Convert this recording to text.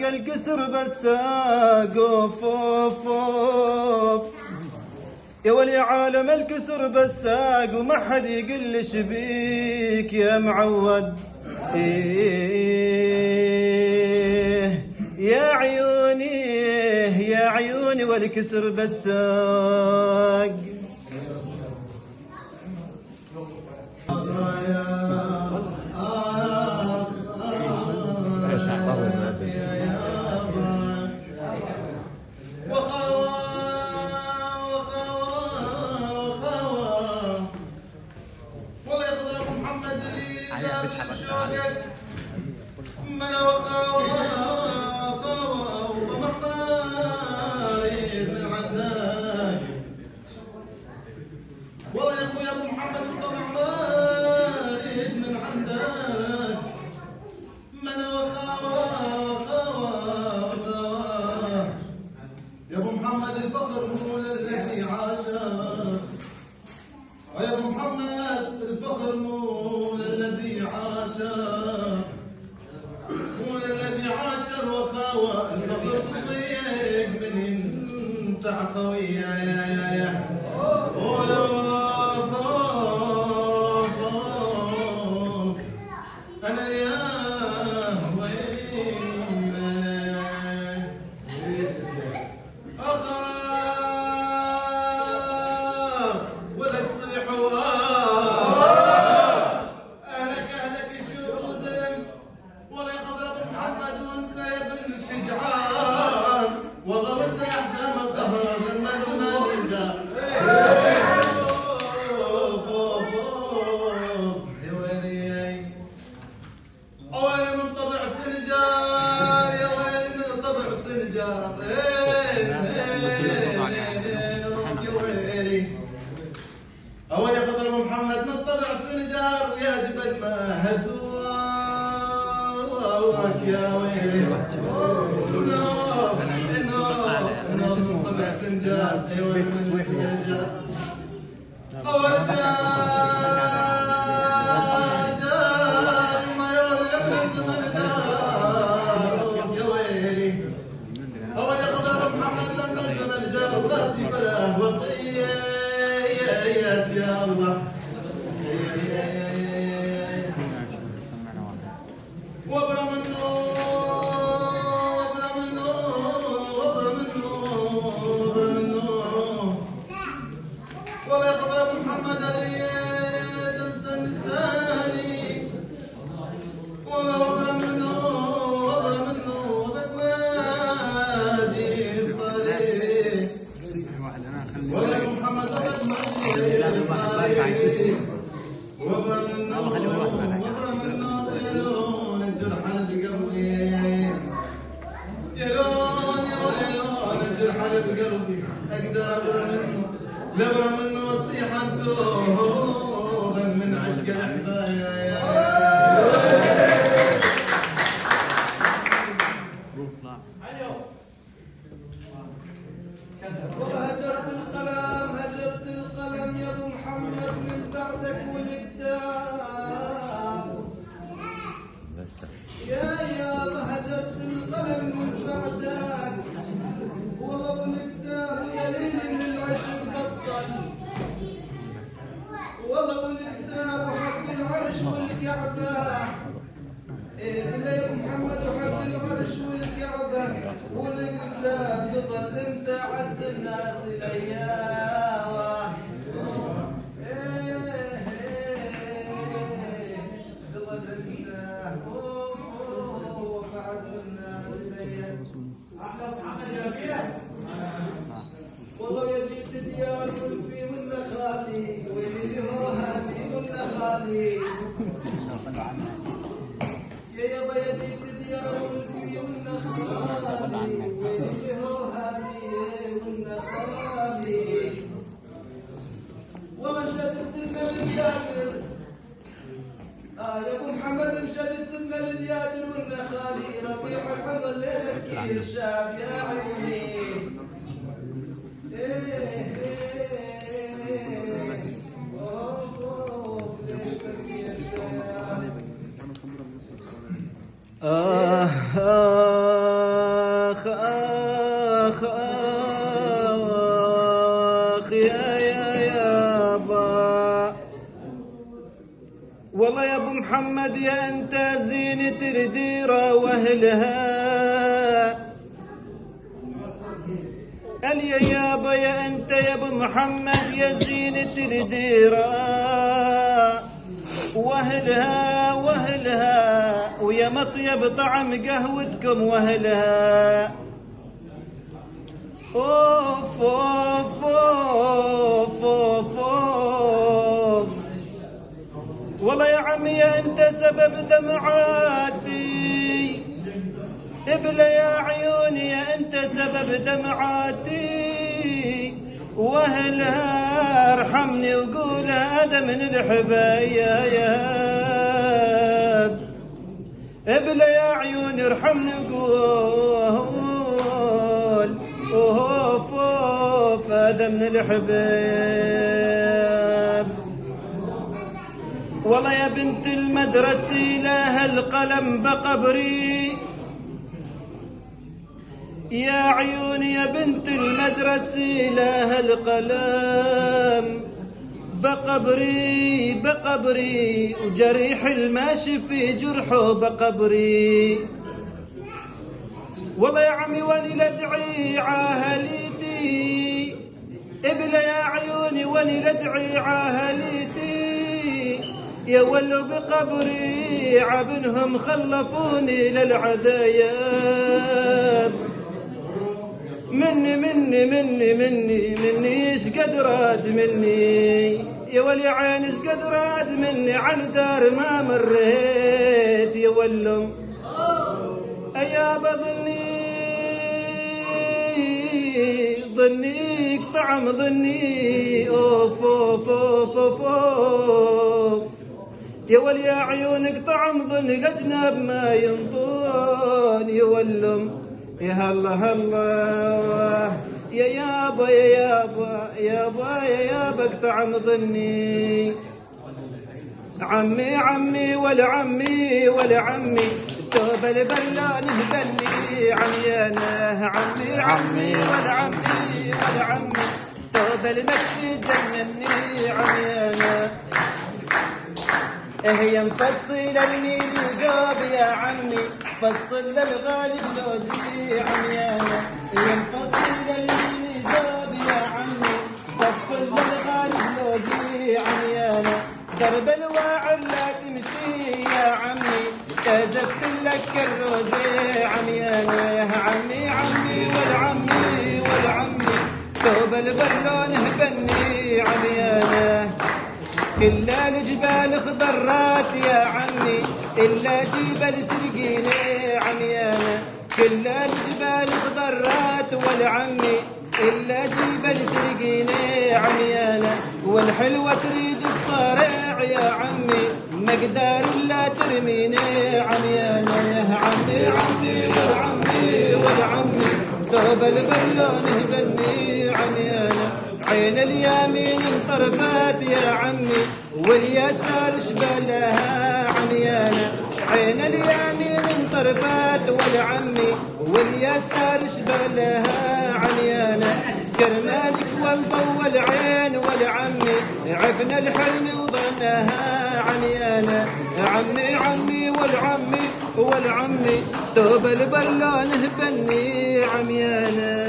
الكسر بساق اوف اوف اوف يا ولي عالم الكسر بساق وما حد يقل شبيك يا معود. يا عيوني يا عيوني والكسر بساق. والله يا اخوي ابو محمد الطبع مارد من عندك من وخاوى يا ابو محمد الفخر هو الذي عاشق ويا ابو محمد الفخر هو الذي عاشق هو الذي عاشر وخاوى الفخر تضيق من ينفع خويه يا أول يا قدر أبو محمد من طبع السنجار يا جبل ما هزواك يا ويلي من طبع سنجار أول يا ويلي أول يا قدر أبو محمد لما الزمن جار وراسي بلاه وطيه يا الله وابرا منه وابرا منه وابرا منه وابرا منه ولا يقدر محمد علي تنسى لساني ولا وابرا منه وابرا منه وبدماجي الطريق ولا محمد وابرا منه وابرا منه يلون الجرح بقلبي يلون الجرح بقلبي اقدر ابرا منه لابرا منه وصيحه توبا من عشق الاحبايا وهجرت القلم يا ابو محمد من بعدك والكتاب يا هجرت القلم من بعدك والله والكتاب يا ليل من العشق بطل والله والكتاب وحق العرش والكعبه إلا يا ابو محمد وحق العرش والكعبه والكتاب تظل انت اعز الناس الايام تظل انت اعز الناس الايام احلى محمد يا كده والله يا جيت ديار الفي والنخالي ويلي هو هاني والنخالي يا يابا يا جيت ديار الفي والنخالي ويلي هو هاني والنخالي والله انشدت المال اليادر يا ابو محمد انشدت المال اليادر والنخالي ربيع الحضر ليلة كثير شاب يا عيوني آه اخ يا يابا. والله يا ابو محمد يا انت زينة الديرة واهلها، قال يا يابا يا انت يا ابو محمد يا زينة الديرة واهلها واهلها، ويا مطيب طعم قهوتكم واهلها. اوف اوف اوف اوف اوف. والله يا عمي يا انت سبب دمعاتي، ابله يا عيوني يا انت سبب دمعاتي، واهلها ارحمني وقول هذا من الحبايب. ابله يا عيوني ارحمني وقول اوف اوف هذا من الحبايب. والله يا بنت المدرسة لها القلم بقبري، يا عيوني يا بنت المدرسة لها القلم بقبري بقبري، وجريح الماشي في جرحه بقبري. والله يا عمي واني لدعي عاهليتي، ابله يا عيوني واني لدعي عاهليتي، يا ولو بقبري عبنهم خلفوني للعذاب. مني مني مني مني مني ايش قد راد مني، يا ولي عين ايش قد راد مني، عن دار ما مريت يا ولو ايابا. ظنيك طعم ظني اوف اوف اوف اوف اوف، يا ولي يا عيونك طعم ظني الاجناب ما ينطون يا ولم. يا هلا هلا يا يابا يا يابا يابا يا يابك طعم ظني. عمي عمي ولا عمي ولا عمي توب البلان هبني عميانه. عمي عمي ولا عمي ولا عمي توب المكسي جنني عميانه. هي مفصلة النيل الجوب يا عمي، فصل للغالب لوزي عميانه. هي مفصلة النيل الجوب يا عمي، فصل للغالب لوزي عميانه. درب الواعر لا تمشي يا عمي، ازفت لك الروزي عميانه. عمي عمي والعمي والعمي ثوب البلون هبني عميانه. كل الجبال خضرات يا عمي الا جبل سرقيني عميانه. كل الجبال خضرات والعمي الا جبل سرقيني عميانه. والحلوه تريد تصارع يا عمي، مقدار لا ترميني عميانه. يا عمي عمي والعمي والعمي ثوب البلون هبني عميانه. عين اليمين انطرفت يا عمي، واليسار شبلها عميانه. عين اليمين انطرفت والعمي، واليسار شبلها عميانه. كرمالك والضو والعين والعمي، عبنا الحلم وظنها عميانه. عمي عمي والعمي والعمي ثوب البلون هبني عميانه.